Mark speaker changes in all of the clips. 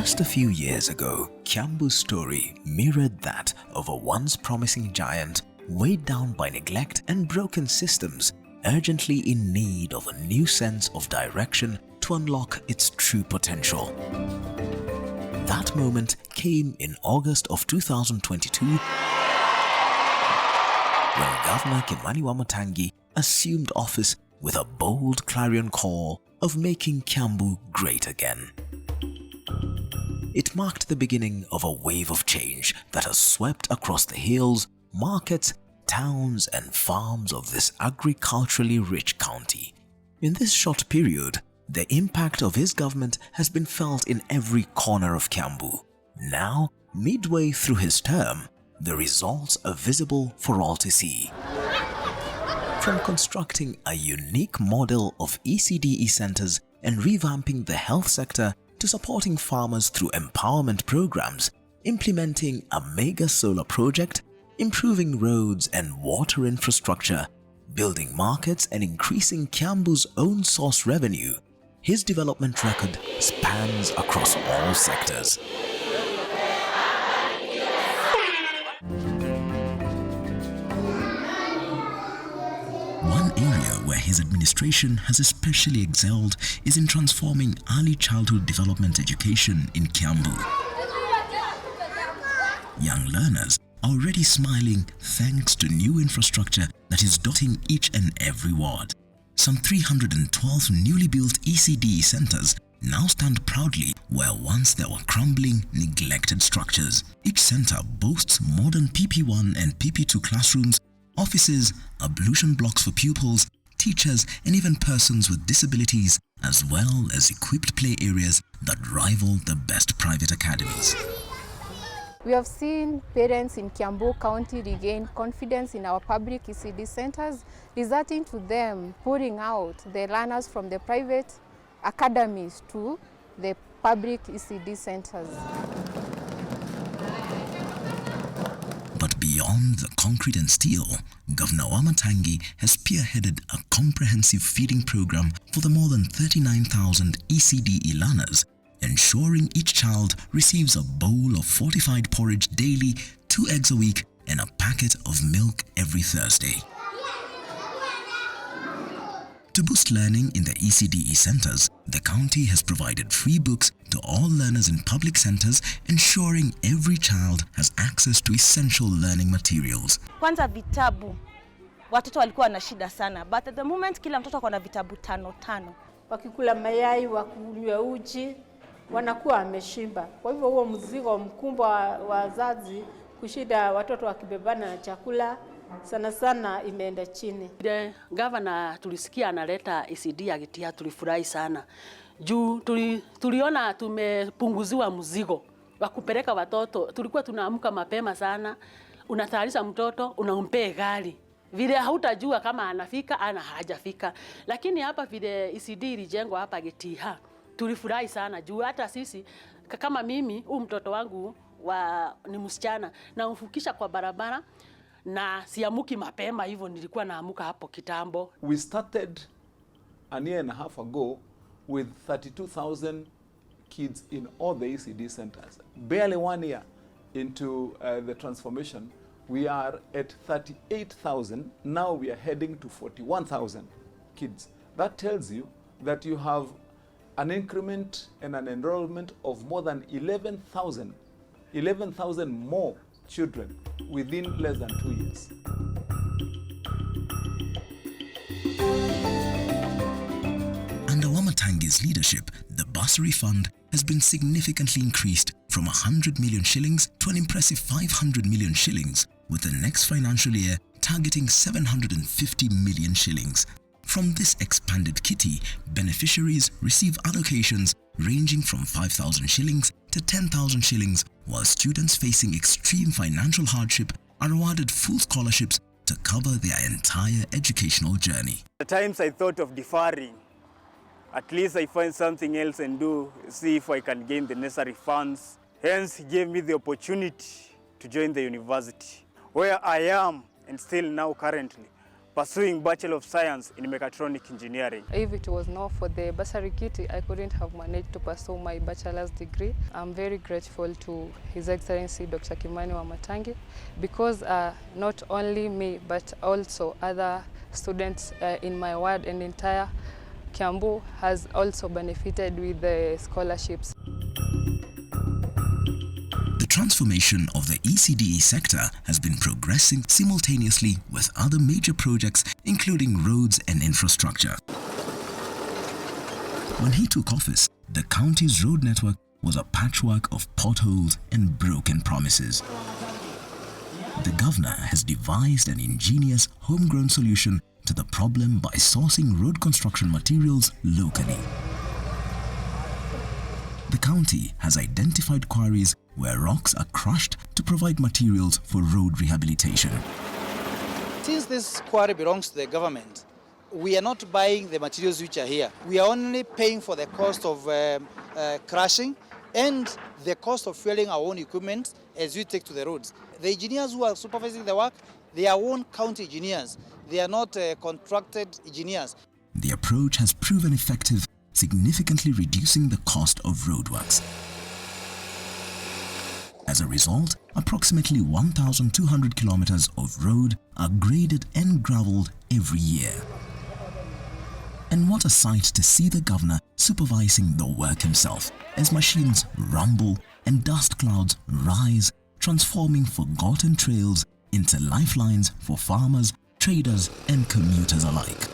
Speaker 1: Just a few years ago, Kiambu's story mirrored that of a once promising giant weighed down by neglect and broken systems, urgently in need of a new sense of direction to unlock its true potential. That moment came in August of 2022 when Governor Kimani Wamatangi assumed office with a bold clarion call of making Kiambu great again. It marked the beginning of a wave of change that has swept across the hills, markets, towns and farms of this agriculturally rich county. In this short period, the impact of his government has been felt in every corner of Kiambu. Now, midway through his term, the results are visible for all to see. From constructing a unique model of ECDE centers and revamping the health sector to supporting farmers through empowerment programs, implementing a mega solar project, improving roads and water infrastructure, building markets and increasing Kiambu's own source revenue, his development record spans across all sectors. One area where his administration has especially excelled is in transforming early childhood development education in Kiambu. Young learners are already smiling thanks to new infrastructure that is dotting each and every ward. Some 312 newly built ECDE centers now stand proudly where once there were crumbling, neglected structures. Each center boasts modern PP1 and PP2 classrooms, offices, ablution blocks for pupils, teachers and even persons with disabilities, as well as equipped play areas that rival the best private academies.
Speaker 2: We have seen parents in Kiambu County regain confidence in our public ECD centers, resulting to them putting out the learners from the private academies to the public ECD centers.
Speaker 1: But beyond the concrete and steel, Governor Wamatangi has spearheaded a comprehensive feeding program for the more than 39,000 ECDE learners, ensuring each child receives a bowl of fortified porridge daily, 2 eggs a week, and a packet of milk every Thursday. To boost learning in the ECDE centers, the county has provided free books to all learners in public centers, ensuring every child has access to essential learning materials.
Speaker 3: Kwanza vitabu, watoto walikuwa na shida sana, but at the moment kila mtoto ako na vitabu 5.
Speaker 4: Wakikula mayai, wakunywa uji, wanakuwa ameshimba. Kwa hivyo huo mzigo mkubwa wa wazazi kushida watoto wakibebana na chakula sana sana imeenda chini.
Speaker 5: Governor tulisikia analeta ECD akitia, tulifurahi sana. Juu tuliona tumepunguziwa mzigo wa kupeleka watoto. Tulikuwa tunaamka mapema sana, unatayarisha mtoto, unampea gari. Vile hautajua kama anafika ana hajafika. Lakini hapa vile ECD ilijengwa hapa Getiha, tulifurahi sana juu hata sisi kama mimi mtoto wangu ni msichana na umfukisha kwa barabara na siamuki mapema hivyo nilikuwa naamuka hapo kitambo.
Speaker 6: We started a year and a half ago with 32,000 kids in all the ECD centers. Barely 1 year into the transformation, we are at 38,000. Now we are heading to 41,000 kids. That tells you that you have an increment and an enrollment of more than 11,000 more children within less than 2 years.
Speaker 1: Under Wamatangi's leadership, the Bursary Fund has been significantly increased from 100 million shillings to an impressive 500 million shillings, with the next financial year targeting 750 million shillings. From this expanded kitty, beneficiaries receive allocations ranging from 5,000 shillings to 10,000 shillings, while students facing extreme financial hardship are awarded full scholarships to cover their entire educational journey.
Speaker 7: At times I thought of deferring. At least I find something else and do, see if I can gain the necessary funds. Hence, he gave me the opportunity to join the university, where I am and still now currently pursuing Bachelor of Science in Mechatronic Engineering.
Speaker 8: If it was not for the bursary kit, I couldn't have managed to pursue my bachelor's degree. I'm very grateful to His Excellency Dr. Kimani Wamatangi because not only me but also other students in my ward and entire Kiambu has also benefited with the scholarships.
Speaker 1: The transformation of the ECDE sector has been progressing simultaneously with other major projects including roads and infrastructure. When he took office, the county's road network was a patchwork of potholes and broken promises. The governor has devised an ingenious homegrown solution to the problem by sourcing road construction materials locally. The county has identified quarries where rocks are crushed to provide materials for road rehabilitation.
Speaker 9: Since this quarry belongs to the government, we are not buying the materials which are here. We are only paying for the cost of crushing and the cost of fueling our own equipment as we take to the roads. The engineers who are supervising the work, they are own county engineers. They are not contracted engineers.
Speaker 1: The approach has proven effective, significantly reducing the cost of roadworks. As a result, approximately 1,200 kilometers of road are graded and gravelled every year. And what a sight to see the governor supervising the work himself as machines rumble and dust clouds rise, transforming forgotten trails into lifelines for farmers, traders and commuters alike.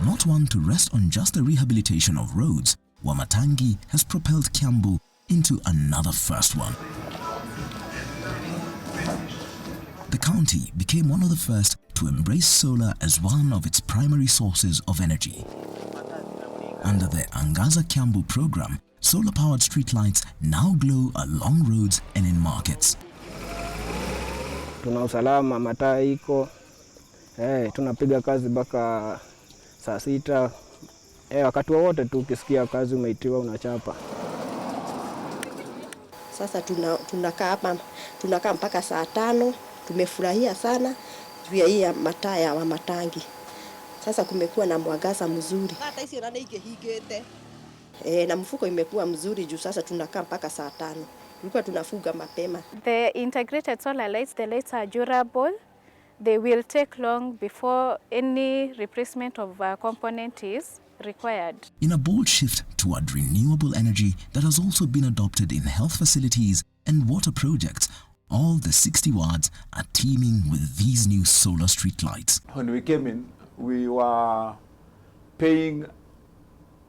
Speaker 1: Not one to rest on just the rehabilitation of roads, Wamatangi has propelled Kiambu into another first one. The county became one of the first to embrace solar as one of its primary sources of energy. Under the Angaza Kiambu program, solar-powered streetlights now glow along roads and in markets.
Speaker 10: Tuna usalama, mataa iko, tunapiga kazi mpaka saa 6. Wakati wowote tu ukisikia kazi umeitiwa unachapa.
Speaker 11: Sasa tunakaa mpaka saa 5. Tumefurahia sana juu ya hii mataa ya Wamatangi. Sasa kumekuwa na mwangaza mzuri. Hata hiyo nani ikehigete. Na mfuko imekuwa mzuri juu sasa tunakaa mpaka saa 5. Tulikuwa tunafuga mapema.
Speaker 2: The integrated solar lights, the lights are durable. They will take long before any replacement of component is required.
Speaker 1: In a bold shift toward renewable energy that has also been adopted in health facilities and water projects, all the 60 wards are teeming with these new solar street lights.
Speaker 6: When we came in, we were paying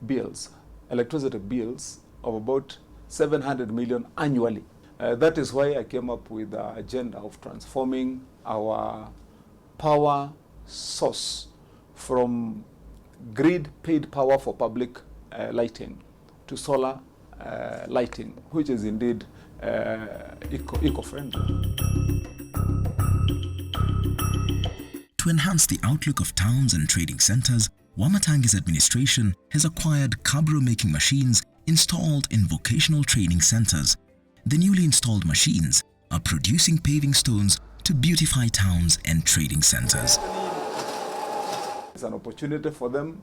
Speaker 6: bills, electricity bills of about 700 million annually. That is why I came up with the agenda of transforming our power source from grid paid power for public lighting to solar lighting, which is indeed eco-friendly.
Speaker 1: To enhance the outlook of towns and trading centers, Wamatangi's administration has acquired cabro-making machines installed in vocational training centers. The newly installed machines are producing paving stones to beautify towns and trading centers.
Speaker 6: It's an opportunity for them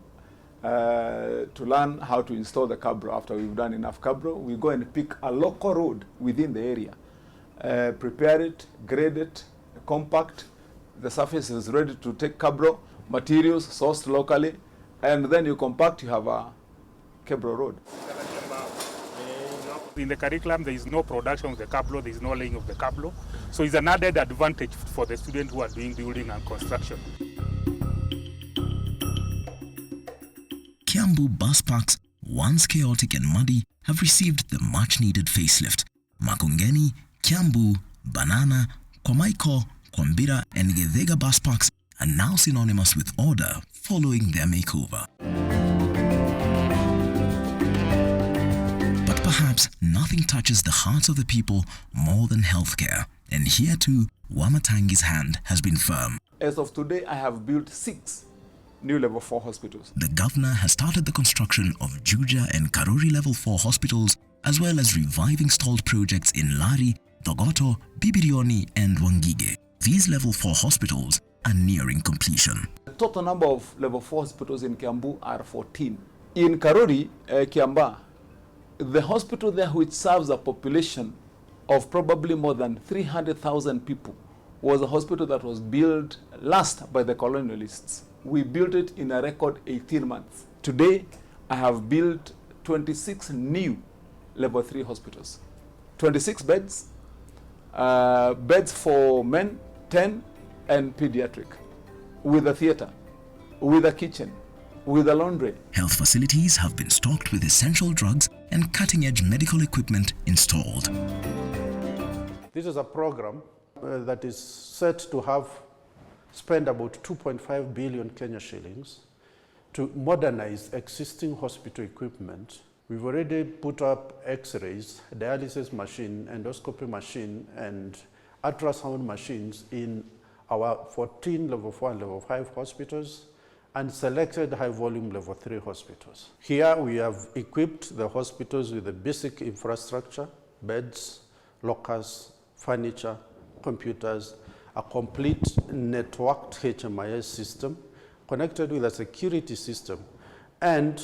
Speaker 6: to learn how to install the cabro. After we've done enough cabro, we go and pick a local road within the area, prepare it, grade it, compact. The surface is ready to take cabro, materials sourced locally, and then you compact, you have a cabro road.
Speaker 12: In the curriculum, there is no production of the cablo, there is no laying of the cablo. So it's an added advantage for the students who are doing building and construction.
Speaker 1: Kiambu bus parks, once chaotic and muddy, have received the much-needed facelift. Makongeni, Kiambu, Banana, Kwamaiko, Kwambira and Githega bus parks are now synonymous with order following their makeover. But perhaps nothing touches the hearts of the people more than healthcare. And here too, Wamatangi's hand has been firm.
Speaker 6: As of today, I have built 6 new level 4 hospitals.
Speaker 1: The governor has started the construction of Juja and Karori level 4 hospitals, as well as reviving stalled projects in Lari, Dogoto, Bibirioni and Wangige. these level 4 hospitals are nearing completion.
Speaker 6: The total number of level 4 hospitals in Kiambu are 14. In Karori, Kiamba, the hospital there, which serves a population of probably more than 300,000 people, was a hospital that was built last by the colonialists. We built it in a record 18 months. Today, I have built 26 new level 3 hospitals. 26 beds, beds for men, 10, and pediatric, with a theater, with a kitchen, with a laundry.
Speaker 1: Health facilities have been stocked with essential drugs and cutting-edge medical equipment installed.
Speaker 13: This is a program that is set to have spent about 2.5 billion Kenya shillings to modernize existing hospital equipment. We've already put up x-rays, dialysis machine, endoscopy machine, and ultrasound machines in our 14 level 4 and level 5 hospitals and selected high-volume level 3 hospitals. Here we have equipped the hospitals with the basic infrastructure, beds, lockers, furniture, computers, a complete networked HMIS system connected with a security system. And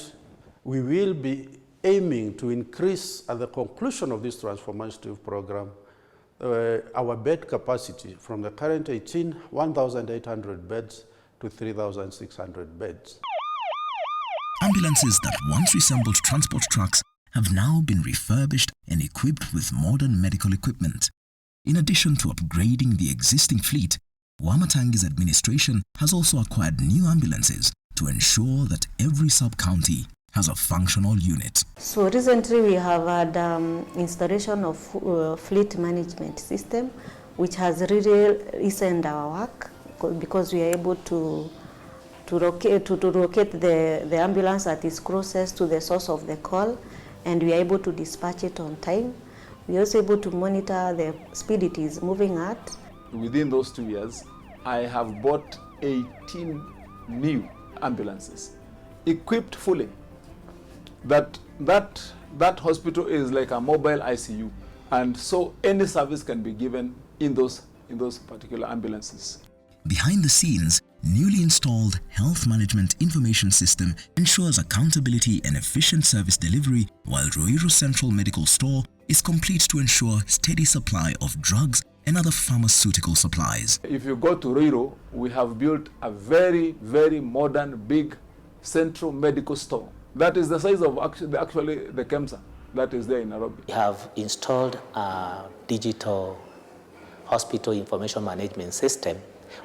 Speaker 13: we will be aiming to increase, at the conclusion of this transformative program, our bed capacity from the current 1,800 beds to 3,600 beds.
Speaker 1: Ambulances that once resembled transport trucks have now been refurbished and equipped with modern medical equipment. In addition to upgrading the existing fleet, Wamatangi's administration has also acquired new ambulances to ensure that every sub-county has a functional unit.
Speaker 14: So recently we have had installation of fleet management system, which has really eased our work because we are able to locate the ambulance that is closest to the source of the call, and we are able to dispatch it on time. We are also able to monitor the speed it is moving at.
Speaker 6: Within those 2 years, I have bought 18 new ambulances, equipped fully. That hospital is like a mobile ICU, and so any service can be given in those particular ambulances.
Speaker 1: Behind the scenes, newly installed health management information system ensures accountability and efficient service delivery, while Ruiru Central Medical Store is complete to ensure steady supply of drugs and other pharmaceutical supplies.
Speaker 6: If you go to Ruiru, we have built a very, very modern, big central medical store. That is the size of actually the KEMSA that is there in Nairobi.
Speaker 15: We have installed a digital hospital information management system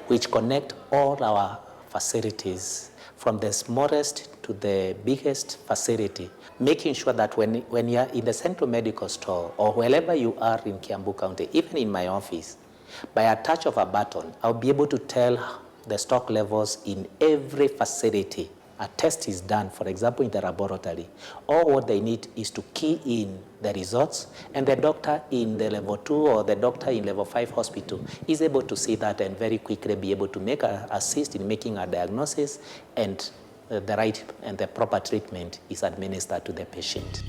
Speaker 15: which connect all our facilities from the smallest to the biggest facility, making sure that when you are in the central medical store or wherever you are in Kiambu County, even in my office, by a touch of a button, I'll be able to tell the stock levels in every facility. A test is done, for example, in the laboratory. All what they need is to key in the results, and the doctor in the level 2 or the doctor in level 5 hospital is able to see that and very quickly be able to assist in making a diagnosis, and the right and the proper treatment is administered to the patient.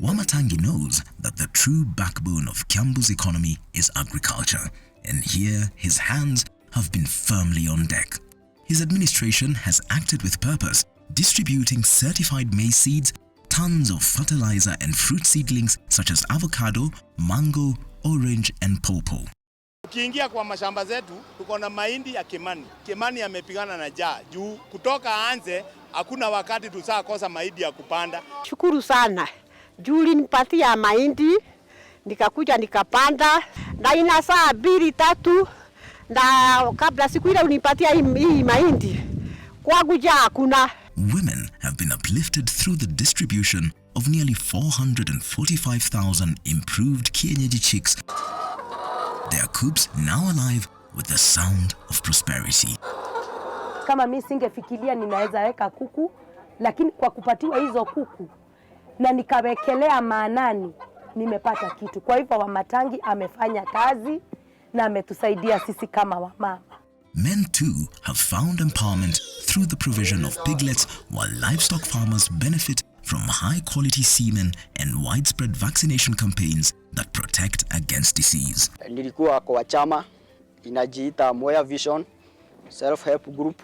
Speaker 1: Wamatangi knows that the true backbone of Kiambu's economy is agriculture, and here his hands have been firmly on deck. His administration has acted with purpose, distributing certified maize seeds, tons of fertilizer and fruit seedlings such as avocado, mango, orange and pawpaw.
Speaker 16: Ukiingia kwa mashamba zetu tuko na mahindi ya Kimani. Kimani amepigana na njaa juu kutoka aanze hakuna wakati tusakosa mahindi ya kupanda.
Speaker 17: Shukuru sana. Juu ulinipatia mahindi nikakuja nikapanda na ina saa 2-3 na kabla siku ile unipatia hii mahindi kwangu njaa hakuna.
Speaker 1: Women have been uplifted through the distribution of nearly 445,000 improved kienyeji chicks. Their coops now alive with the sound of prosperity.
Speaker 18: Kama mimi singefikiria ninaweza weka kuku, lakini kwa kupatiwa hizo kuku na nikawekelea maanani nimepata kitu. Kwa hivyo Wamatangi amefanya kazi na ametusaidia sisi kama wamama.
Speaker 1: Men too have found empowerment through the provision of piglets, while livestock farmers benefit from high-quality semen and widespread vaccination campaigns that protect against disease.
Speaker 19: Nilikuwa kwa chama inajiita Moya Vision Self-Help Group,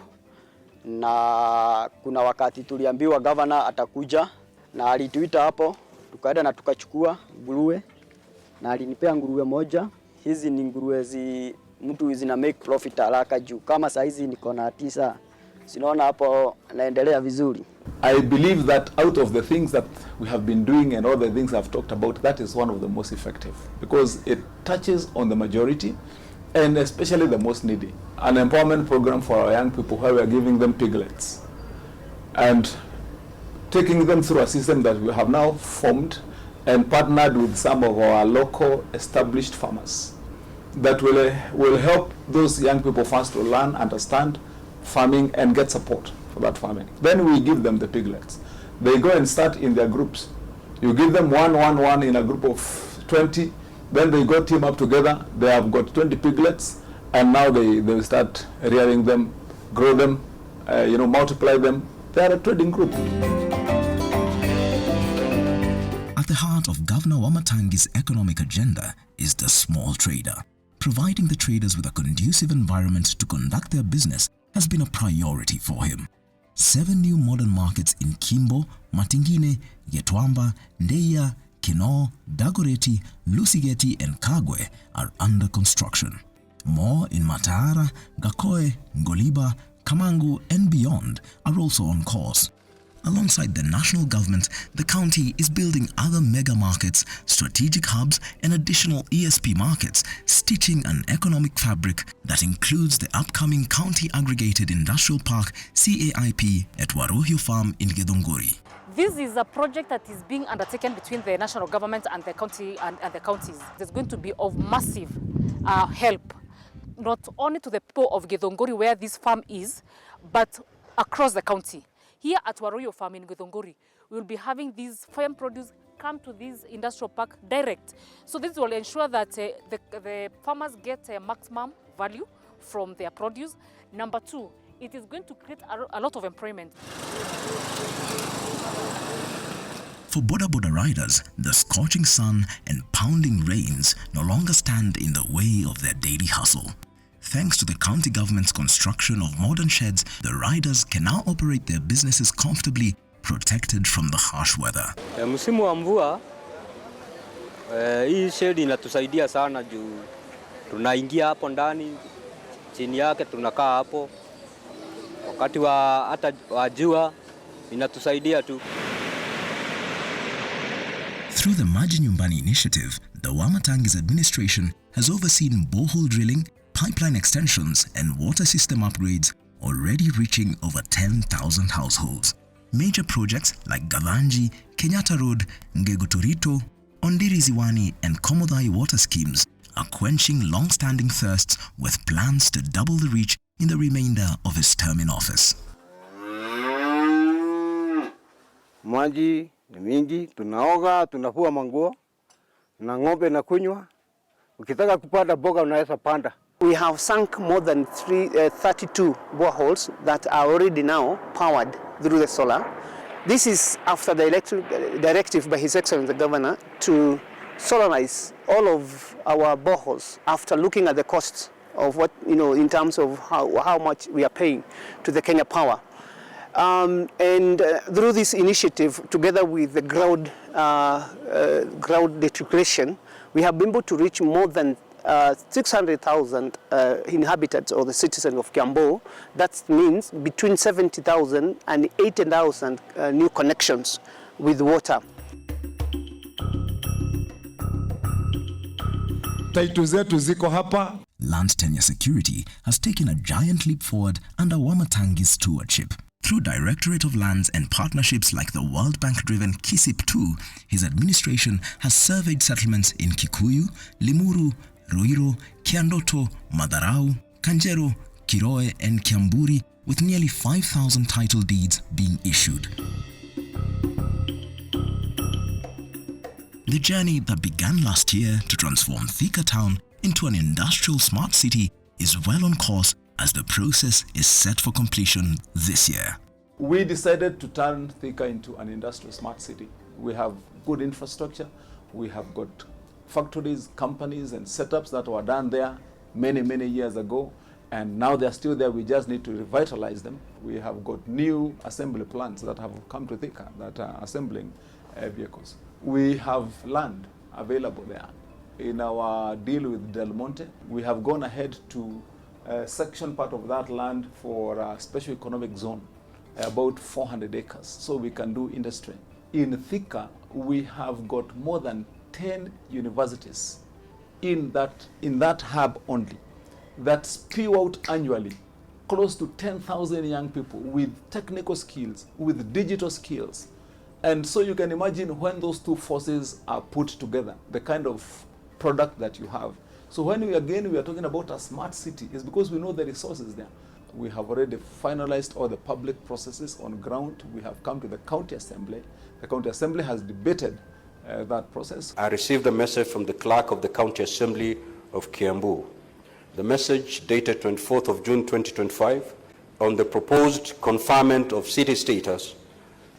Speaker 19: na kuna wakati tuliambiwa governor atakuja na alituita hapo, tukaenda na tukachukua nguruwe na alinipea nguruwe moja. Hizi ni nguruwe mtu zina make profit haraka juu kama saa hizi niko na 9. Sinaona hapo naendelea vizuri.
Speaker 6: I believe that out of the things that we have been doing and all the things I've talked about, that is one of the most effective because it touches on the majority and especially the most needy. An empowerment program for our young people where we are giving them piglets and taking them through a system that we have now formed and partnered with some of our local established farmers that will help those young people first to learn, understand farming and get support for that farming. Then we give them the piglets. They go and start in their groups. You give them one in a group of 20, then they go team up together. They have got 20 piglets and now they will start rearing them, grow them, multiply them. They are a trading group.
Speaker 1: At the heart of Governor Wamatangi's economic agenda is the small trader. Providing the traders with a conducive environment to conduct their business has been a priority for him. 7 new modern markets in Kimbo, Matingine, Yetwamba, Ndeia, Kinoo, Dagoretti, Lusigeti and Kagwe are under construction. More in Matara, Gakoe, Ngoliba, Kamangu and beyond are also on course. Alongside the national government, the county is building other mega markets, strategic hubs and additional ESP markets, stitching an economic fabric that includes the upcoming County Aggregated Industrial Park CAIP at Warohio Farm in Githunguri.
Speaker 20: This is a project that is being undertaken between the national government and the county and the counties. It's going to be of massive help, not only to the people of Githunguri where this farm is, but across the county. Here at Warohio Farm in Githunguri, we will be having these farm produce come to this industrial park direct. So this will ensure that the farmers get maximum value from their produce. Number 2, it is going to create a lot of employment.
Speaker 1: For Boda Boda riders, the scorching sun and pounding rains no longer stand in the way of their daily hustle. Thanks to the county government's construction of modern sheds, the riders can now operate their businesses comfortably, protected from the harsh weather.
Speaker 21: Msimu wa mvua, hii shed inatusaidia sana juu tunaingia hapo ndani, chini yake tunakaa hapo. Wakati hata wa jua inatusaidia tu.
Speaker 1: Through the Maji Nyumbani initiative, the Wamatangi's administration has overseen borehole drilling, pipeline extensions and water system upgrades, already reaching over 10,000 households. Major projects like Gavanji, Kenyatta Road, Ngeguturito, Ondiri Ziwani and Komodhai water schemes are quenching long-standing thirsts with plans to double the reach in the remainder of his term in office.
Speaker 22: Maji ni mingi, tunaoga, tunafua manguo, na ng'ombe na kunywa. Ukitaka kupanda boga unaweza panda.
Speaker 23: We have sunk more than 32 boreholes that are already now powered through the solar. This is after the directive by His Excellency the Governor to solarize all of our boreholes after looking at the costs of what, in terms of how much we are paying to the Kenya Power. Through this initiative, together with the ground detrication, we have been able to reach more than 600,000 inhabitants or the citizens of Kiambu. That means between 70,000 and 80,000 new connections with water.
Speaker 1: Title zetu ziko hapa. Land tenure security has taken a giant leap forward under Wamatangi's stewardship. Through Directorate of Lands and partnerships like the World Bank-driven KISIP2, his administration has surveyed settlements in Kikuyu, Limuru, Ruiru, Kiandoto, Madarau, Kanjero, Kiroe and Kiamburi, with nearly 5,000 title deeds being issued. The journey that began last year to transform Thika town into an industrial smart city is well on course as the process is set for completion this year.
Speaker 6: We decided to turn Thika into an industrial smart city. We have good infrastructure, we have got factories, companies, and setups that were done there many, many years ago. And now they're still there. We just need to revitalize them. We have got new assembly plants that have come to Thika that are assembling vehicles. We have land available there. In our deal with Del Monte, we have gone ahead to section part of that land for a special economic zone, about 400 acres, so we can do industry. In Thika, we have got more than 10 universities in that hub only that spew out annually close to 10,000 young people with technical skills, with digital skills. And so you can imagine when those two forces are put together, the kind of product that you have. So when we are talking about a smart city, it's because we know the resources there. We have already finalized all the public processes on ground. We have come to the county assembly. The county assembly has debated that process.
Speaker 3: I received a message from the clerk of the county assembly of Kiambu. The message dated 24th of June 2025 on the proposed conferment of city status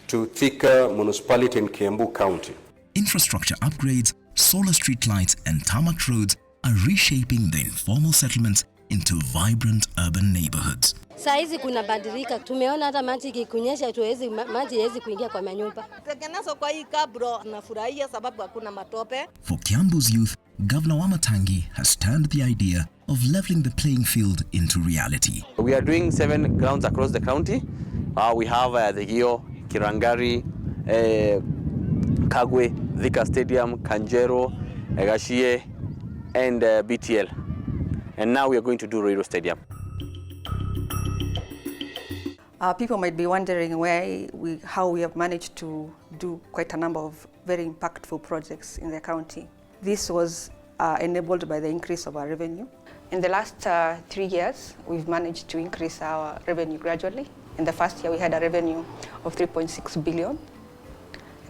Speaker 3: to Thika municipality in Kiambu County.
Speaker 1: Infrastructure upgrades, solar street lights and tarmac roads are reshaping the informal settlements into vibrant urban neighborhoods.
Speaker 4: Saizi kuna badilika. Tumeona hata maji ikikunyesha maji haiwezi kuingia kwa manyumba. Tengenezwa kwa hii kabro nafurahia sababu hakuna matope.
Speaker 1: For Kiambu's youth, Governor Wamatangi has turned the idea of leveling the playing field into reality.
Speaker 5: We are doing 7 grounds across the county. We have the Gio, Kirangari, Kagwe, Thika Stadium, Kanjero, Gashie, and BTL. And now we are going to do Ruiru Stadium.
Speaker 24: People might be wondering how we have managed to do quite a number of very impactful projects in the county. This was enabled by the increase of our revenue. In the last 3 years, we've managed to increase our revenue gradually. In the first year, we had a revenue of 3.6 billion.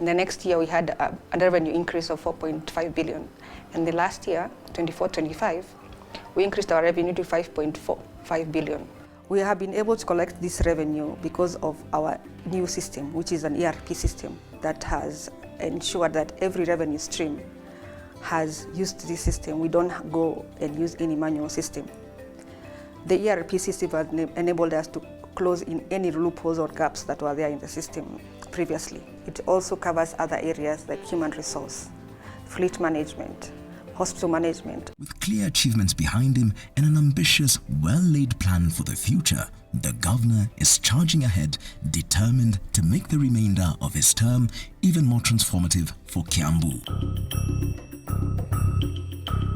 Speaker 24: In the next year, we had a revenue increase of 4.5 billion. And the last year, 24-25, we increased our revenue to 5.45 billion. We have been able to collect this revenue because of our new system, which is an ERP system that has ensured that every revenue stream has used this system. We don't go and use any manual system. The ERP system has enabled us to close in any loopholes or gaps that were there in the system previously. It also covers other areas like human resource, fleet management, hospital management.
Speaker 1: With clear achievements behind him and an ambitious, well-laid plan for the future, the governor is charging ahead, determined to make the remainder of his term even more transformative for Kiambu.